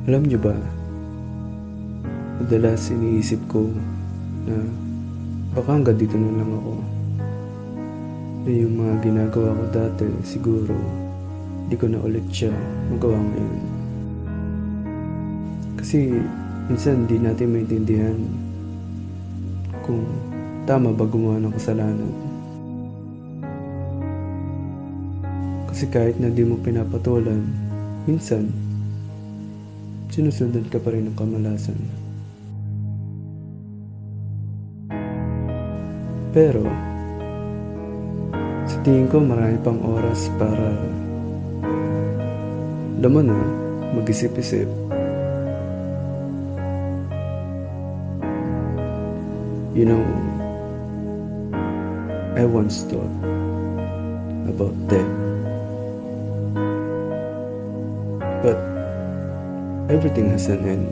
Alam niyo ba, madalas iniisip ko na baka hanggang dito na lang ako. Na yung mga ginagawa ko dati siguro di ko na ulit siya magawa ngayon. Kasi minsan di natin maintindihan kung tama ba gumawa ng kasalanan. Kasi kahit na di mo pinapatulan, minsan sinusundan ka pa rin ng kamalasan. Pero sa tingin ko marami pang oras para laman na mag-isip-isip. You know, I once thought about death. But everything has an end.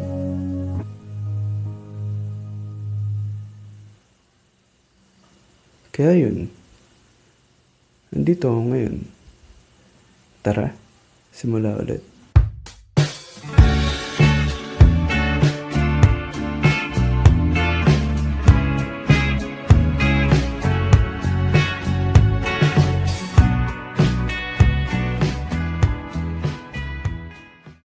Kaya yun, nandito ako ngayon. Tara, simula ulit.